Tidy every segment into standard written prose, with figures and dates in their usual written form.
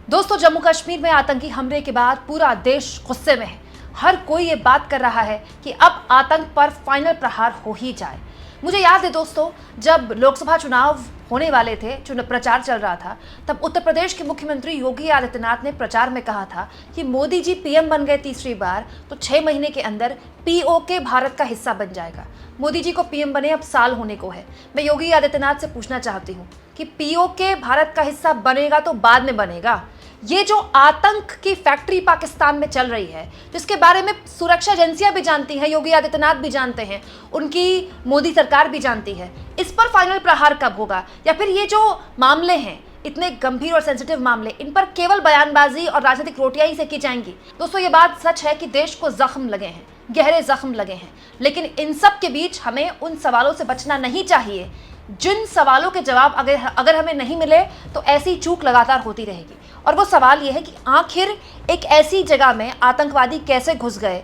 दोस्तों, जम्मू कश्मीर में आतंकी हमले के बाद पूरा देश गुस्से में है। हर कोई ये बात कर रहा है कि अब आतंक पर फाइनल प्रहार हो ही जाए। मुझे याद है दोस्तों, जब लोकसभा चुनाव होने वाले थे, प्रचार चल रहा था, तब उत्तर प्रदेश के मुख्यमंत्री योगी आदित्यनाथ ने प्रचार में कहा था कि मोदी जी पीएम बन गए तीसरी बार तो 6 महीने के अंदर पीओके भारत का हिस्सा बन जाएगा। मोदी जी को पीएम बने अब साल होने को है। मैं योगी आदित्यनाथ से पूछना चाहती हूँ कि पीओके भारत का हिस्सा बनेगा तो बाद में बनेगा। ये जो आतंक की फैक्ट्री पाकिस्तान में चल रही है, जिसके बारे में सुरक्षा एजेंसियां भी जानती हैं, योगी आदित्यनाथ भी जानते हैं, उनकी मोदी सरकार भी जानती है, इस पर फाइनल प्रहार कब होगा? या फिर ये जो मामले हैं, इतने गंभीर और सेंसिटिव मामले, इन पर केवल बयानबाजी और राजनीतिक रोटियां ही सेकी जाएंगी? दोस्तों, ये बात सच है कि देश को जख्म लगे हैं, गहरे जख्म लगे हैं, लेकिन इन सब के बीच हमें उन सवालों से बचना नहीं चाहिए जिन सवालों के जवाब अगर हमें नहीं मिले तो ऐसी चूक लगातार होती रहेगी। और वो सवाल ये है कि आखिर एक ऐसी जगह में आतंकवादी कैसे घुस गए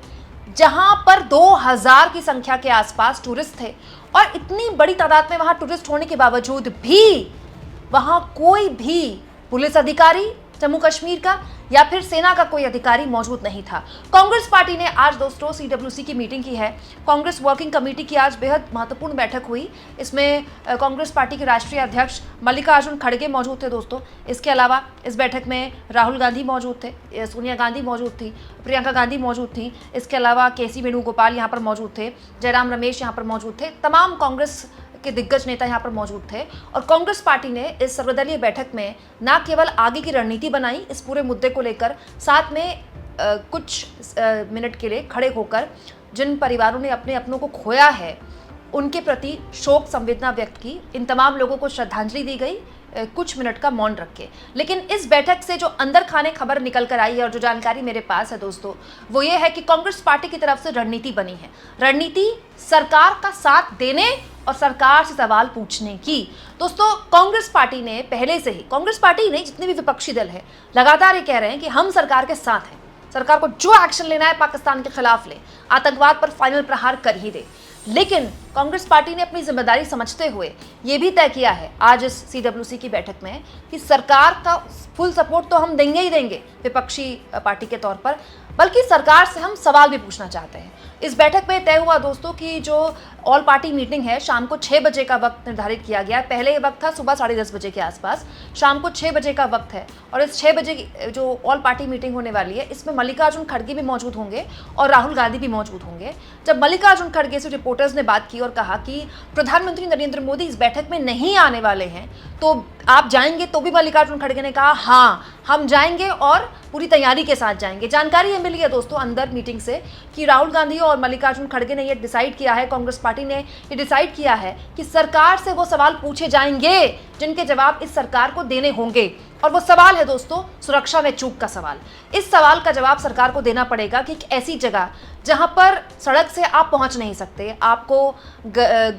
जहां पर 2000 की संख्या के आसपास टूरिस्ट थे, और इतनी बड़ी तादाद में वहां टूरिस्ट होने के बावजूद भी वहां कोई भी पुलिस अधिकारी जम्मू कश्मीर का या फिर सेना का कोई अधिकारी मौजूद नहीं था। कांग्रेस पार्टी ने आज दोस्तों सीडब्ल्यूसी की मीटिंग की है। कांग्रेस वर्किंग कमेटी की आज बेहद महत्वपूर्ण बैठक हुई। इसमें कांग्रेस पार्टी के राष्ट्रीय अध्यक्ष मल्लिकार्जुन खड़गे मौजूद थे दोस्तों। इसके अलावा इस बैठक में राहुल गांधी मौजूद थे, सोनिया गांधी मौजूद थी, प्रियंका गांधी मौजूद थी। इसके अलावा केसी वेणुगोपाल यहाँ पर मौजूद थे, जयराम रमेश यहाँ पर मौजूद थे। तमाम कांग्रेस के दिग्गज नेता यहाँ पर मौजूद थे। और कांग्रेस पार्टी ने इस सर्वदलीय बैठक में न केवल आगे की रणनीति बनाई इस पूरे मुद्दे को लेकर, साथ में कुछ मिनट के लिए खड़े होकर जिन परिवारों ने अपने अपनों को खोया है उनके प्रति शोक संवेदना व्यक्त की। इन तमाम लोगों को श्रद्धांजलि दी गई कुछ मिनट का मौन रख के। लेकिन इस बैठक से जो अंदर खाने खबर निकल कर आई है और जो जानकारी मेरे पास है दोस्तों, वो ये है कि कांग्रेस पार्टी की तरफ से रणनीति बनी है। रणनीति सरकार का साथ देने और सरकार से सवाल पूछने की। दोस्तों, कांग्रेस पार्टी ने पहले से ही, कांग्रेस पार्टी नहीं, जितने भी विपक्षी दल है, लगातार ये कह रहे हैं कि हम सरकार के साथ हैं, सरकार को जो एक्शन लेना है पाकिस्तान के खिलाफ ले, आतंकवाद पर फाइनल प्रहार कर ही दे। लेकिन कांग्रेस पार्टी ने अपनी जिम्मेदारी समझते हुए ये भी तय किया है आज इस सीडब्ल्यूसी की बैठक में कि सरकार का फुल सपोर्ट तो हम देंगे ही देंगे विपक्षी पार्टी के तौर पर, बल्कि सरकार से हम सवाल भी पूछना चाहते हैं। इस बैठक में तय हुआ दोस्तों कि जो ऑल पार्टी मीटिंग है, शाम को 6 बजे का वक्त निर्धारित किया गया है। पहले ये वक्त था सुबह 10:30 बजे के आसपास, शाम को 6 बजे का वक्त है। और इस 6 बजे की जो ऑल पार्टी मीटिंग होने वाली है, इसमें मल्लिकार्जुन खड़गे भी मौजूद होंगे और राहुल गांधी भी मौजूद होंगे। जब मल्लिकार्जुन खड़गे से रिपोर्टर्स ने बात की और कहा कि प्रधानमंत्री नरेंद्र मोदी इस बैठक में नहीं आने वाले हैं, तो आप जाएंगे? तो भी मल्लिकार्जुन खड़गे ने कहा हाँ, हम जाएंगे और पूरी तैयारी के साथ जाएंगे। जानकारी ये मिली है दोस्तों अंदर मीटिंग से कि राहुल गांधी और मल्लिकार्जुन खड़गे ने ये डिसाइड किया है, कांग्रेस पार्टी ने ये डिसाइड किया है कि सरकार से वो सवाल पूछे जाएंगे जिनके जवाब इस सरकार को देने होंगे। और वो सवाल है दोस्तों सुरक्षा में चूक का सवाल। इस सवाल का जवाब सरकार को देना पड़ेगा कि एक ऐसी जगह जहां पर सड़क से आप पहुंच नहीं सकते, आपको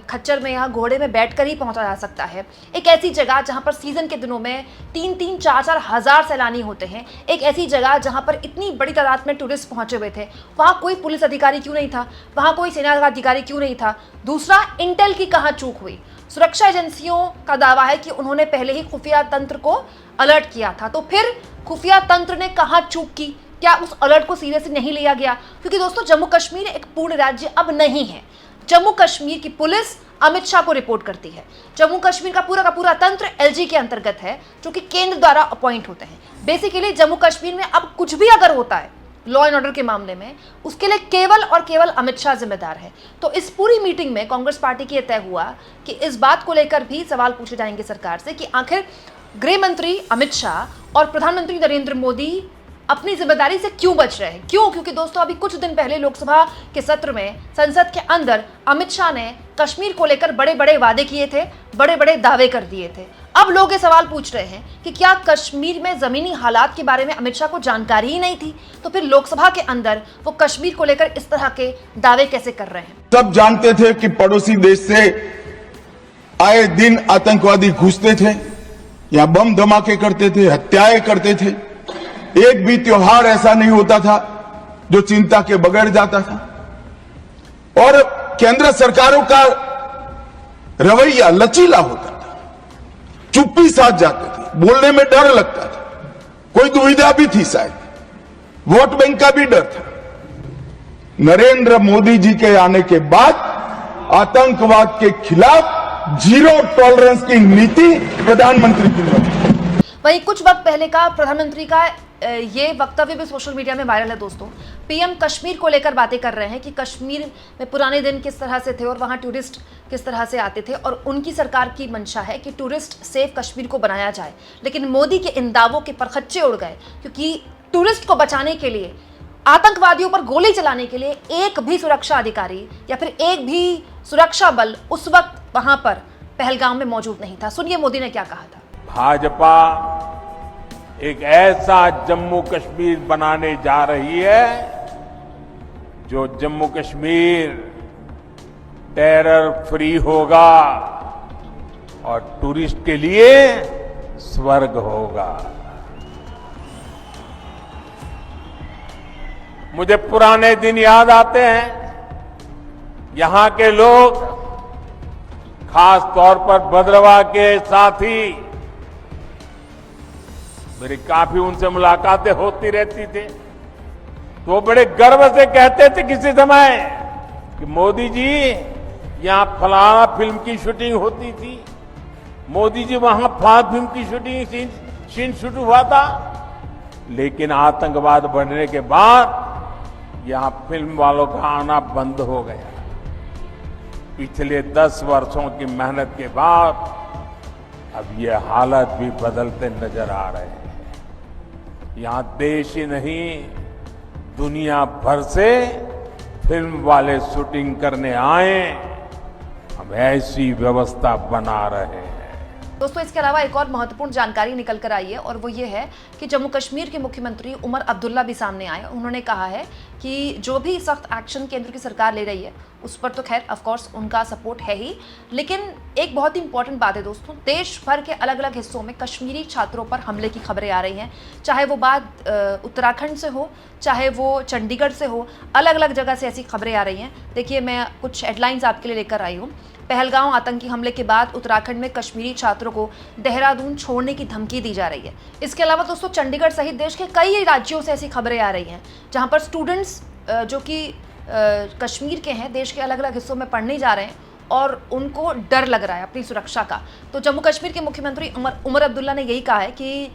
खच्चर में या घोड़े में बैठकर ही पहुंचा जा सकता है, एक ऐसी जगह जहां पर सीजन के दिनों में 3-3, 4-4 हज़ार सैलानी होते हैं, एक ऐसी जगह जहां पर इतनी बड़ी तादाद में टूरिस्ट पहुंचे हुए थे, वहां कोई पुलिस अधिकारी क्यों नहीं था, वहां कोई सेना अधिकारी क्यों नहीं था? दूसरा, इंटेल की कहाँ चूक हुई? सुरक्षा एजेंसियों का दावा है कि उन्होंने पहले ही खुफिया तंत्र को अलर्ट किया था, तो फिर खुफिया तंत्र ने कहाँ चूक की? क्या उस अलर्ट को सीरियसली नहीं लिया गया? क्योंकि दोस्तों, जम्मू कश्मीर एक पूर्ण राज्य अब नहीं है। जम्मू कश्मीर की पुलिस अमित शाह को रिपोर्ट करती है। जम्मू कश्मीर का पूरा तंत्र एलजी के अंतर्गत है, जो कि केंद्र द्वारा अपॉइंट होते हैं। बेसिकली जम्मू कश्मीर में अब कुछ भी अगर होता है लॉ एंड ऑर्डर के मामले में, उसके लिए केवल और केवल अमित शाह जिम्मेदार है। तो इस पूरी मीटिंग में कांग्रेस पार्टी की यह तय हुआ कि इस बात को लेकर भी सवाल पूछे जाएंगे सरकार से कि आखिर गृह मंत्री अमित शाह और प्रधानमंत्री नरेंद्र मोदी अपनी जिम्मेदारी से क्यों बच रहे हैं? क्यों? क्योंकि दोस्तों, अभी कुछ दिन पहले लोकसभा के सत्र में संसद के अंदर अमित शाह ने कश्मीर को लेकर बड़े बड़े वादे किए थे, बड़े बड़े दावे कर दिए थे। अब लोग ये सवाल पूछ रहे हैं कि क्या कश्मीर में जमीनी हालात के बारे में अमित शाह को जानकारी ही नहीं थी? तो फिर लोकसभा के अंदर वो कश्मीर को लेकर इस तरह के दावे कैसे कर रहे हैं? सब जानते थे कि पड़ोसी देश से आए दिन आतंकवादी घुसते थे, या बम धमाके करते थे, हत्याएं करते थे। एक भी त्योहार ऐसा नहीं होता था जो चिंता के बगैर जाता था। और केंद्र सरकारों का रवैया लचीला होता था, चुप्पी साध जाते थे, बोलने में डर लगता था। कोई दुविधा भी थी, शायद वोट बैंक का भी डर था। नरेंद्र मोदी जी के आने के बाद आतंकवाद के खिलाफ जीरो टॉलरेंस की नीति प्रधानमंत्री की नीति। वहीं कुछ वक्त पहले का प्रधानमंत्री का ये वक्तव्य भी सोशल मीडिया में वायरल है दोस्तों। पीएम कश्मीर को लेकर बातें कर रहे हैं कि कश्मीर में पुराने दिन किस तरह से थे और वहां टूरिस्ट किस तरह से आते थे, और उनकी सरकार की मंशा है कि टूरिस्ट सेफ कश्मीर को बनाया जाए। लेकिन मोदी के इन दावों के परखच्चे उड़ गए, क्योंकि टूरिस्ट को बचाने के लिए, आतंकवादियों पर गोली चलाने के लिए एक भी सुरक्षा अधिकारी या फिर एक भी सुरक्षा बल उस वक्त वहां पर पहलगाम में मौजूद नहीं था। सुनिए मोदी ने क्या कहा था। भाजपा एक ऐसा जम्मू कश्मीर बनाने जा रही है जो जम्मू कश्मीर टेरर फ्री होगा और टूरिस्ट के लिए स्वर्ग होगा। मुझे पुराने दिन याद आते हैं। यहां के लोग, खास तौर पर भद्रवाह के साथी, मेरी काफी उनसे मुलाकातें होती रहती थी, तो वो बड़े गर्व से कहते थे किसी समय कि मोदी जी यहां फलाना फिल्म की शूटिंग होती थी, मोदी जी वहां फलाना फिल्म की शूटिंग सीन शूट हुआ था। लेकिन आतंकवाद बढ़ने के बाद यहां फिल्म वालों का आना बंद हो गया। पिछले 10 वर्षों की मेहनत के बाद अब ये हालत भी बदलते नजर आ रहे हैं। यहां देश ही नहीं, दुनिया भर से फिल्म वाले शूटिंग करने आए। हम ऐसी व्यवस्था बना रहे हैं। दोस्तों, इसके अलावा एक और महत्वपूर्ण जानकारी निकल कर आई है, और वो ये है कि जम्मू कश्मीर के मुख्यमंत्री उमर अब्दुल्ला भी सामने आए। उन्होंने कहा है कि जो भी सख्त एक्शन केंद्र की सरकार ले रही है उस पर तो खैर ऑफ कोर्स उनका सपोर्ट है ही, लेकिन एक बहुत ही इंपॉर्टेंट बात है दोस्तों, देश भर के अलग अलग हिस्सों में कश्मीरी छात्रों पर हमले की खबरें आ रही हैं। चाहे वो बात उत्तराखंड से हो, चाहे वो चंडीगढ़ से हो, अलग अलग जगह से ऐसी खबरें आ रही हैं। देखिए, मैं कुछ हेडलाइंस आपके लिए लेकर आई हूँ। पहलगांव आतंकी हमले के बाद उत्तराखंड में कश्मीरी छात्रों को देहरादून छोड़ने की धमकी दी जा रही है। इसके अलावा दोस्तों, चंडीगढ़ सहित देश के कई राज्यों से ऐसी खबरें आ रही हैं जहां पर स्टूडेंट्स जो कि कश्मीर के हैं, देश के अलग अलग हिस्सों में पढ़ने जा रहे हैं और उनको डर लग रहा है अपनी सुरक्षा का। तो जम्मू कश्मीर के मुख्यमंत्री उमर अब्दुल्ला ने यही कहा है कि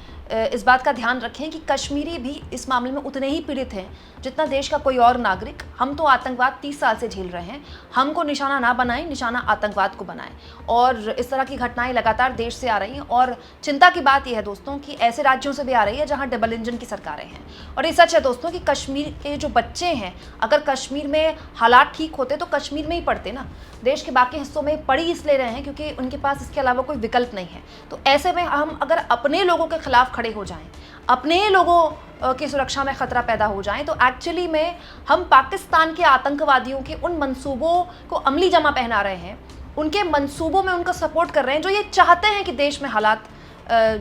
इस बात का ध्यान रखें कि कश्मीरी भी इस मामले में उतने ही पीड़ित हैं जितना देश का कोई और नागरिक। हम तो आतंकवाद 30 साल से झेल रहे हैं, हमको निशाना ना बनाएं, निशाना आतंकवाद को बनाएं। और इस तरह की घटनाएं लगातार देश से आ रही हैं, और चिंता की बात यह है दोस्तों कि ऐसे राज्यों से भी आ रही है जहां डबल इंजन की सरकारें हैं। और ये सच है दोस्तों कि कश्मीर के जो बच्चे हैं, अगर कश्मीर में हालात ठीक होते तो कश्मीर में ही पढ़ते ना, देश के बाकी हिस्सों में पढ़ी इसलिए रहे हैं क्योंकि उनके पास इसके अलावा कोई विकल्प नहीं है। तो ऐसे में हम अगर अपने लोगों के खिलाफ खड़े हो जाएं, अपने लोगों की सुरक्षा में खतरा पैदा हो जाए, तो एक्चुअली में हम पाकिस्तान के आतंकवादियों के उन मंसूबों को अमली जमा पहना रहे हैं, उनके मंसूबों में उनका सपोर्ट कर रहे हैं, जो ये चाहते हैं कि देश में हालात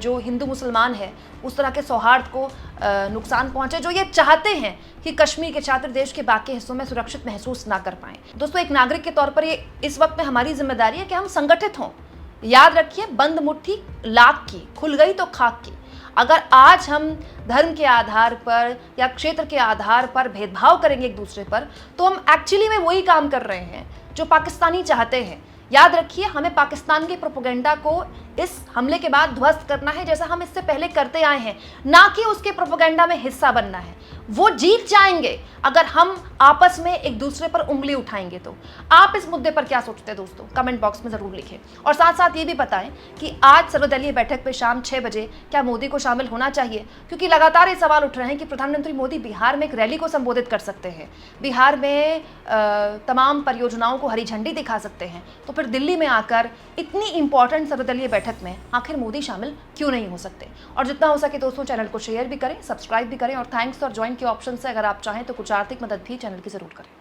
जो हिंदू मुसलमान है उस तरह के सौहार्द को नुकसान पहुंचे, जो ये चाहते हैं कि कश्मीर के छात्र देश के बाकी हिस्सों में सुरक्षित महसूस ना कर पाएं। दोस्तों, एक नागरिक के तौर पर ये इस वक्त में हमारी जिम्मेदारी है कि हम संगठित हों। याद रखिए, बंद मुट्ठी लाख की, खुल गई तो खाक की। अगर आज हम धर्म के आधार पर या क्षेत्र के आधार पर भेदभाव करेंगे एक दूसरे पर, तो हम एक्चुअली में वही काम कर रहे हैं जो पाकिस्तानी चाहते हैं। याद रखिए, हमें पाकिस्तान के प्रोपेगेंडा को इस हमले के बाद ध्वस्त करना है, जैसा हम इससे पहले करते आए हैं, ना कि उसके प्रोपेगेंडा में हिस्सा बनना है। वो जीत जाएंगे अगर हम आपस में एक दूसरे पर उंगली उठाएंगे। तो आप इस मुद्दे पर क्या सोचते हैं दोस्तों, कमेंट बॉक्स में जरूर लिखें। और साथ साथ ये भी बताएं कि आज सर्वदलीय बैठक पे शाम 6 बजे क्या मोदी को शामिल होना चाहिए, क्योंकि लगातार ये सवाल उठ रहे हैं कि प्रधानमंत्री मोदी बिहार में एक रैली को संबोधित कर सकते हैं, बिहार में तमाम परियोजनाओं को हरी झंडी दिखा सकते हैं, तो फिर दिल्ली में आकर इतनी इंपॉर्टेंट सर्वदलीय बैठक में आखिर मोदी शामिल क्यों नहीं हो सकते। और जितना हो सके दोस्तों, चैनल को शेयर भी करें, सब्सक्राइब भी करें, और थैंक्स और ज्वाइन के ऑप्शन से अगर आप चाहें तो कुछ आर्थिक मदद भी चैनल की जरूर करें।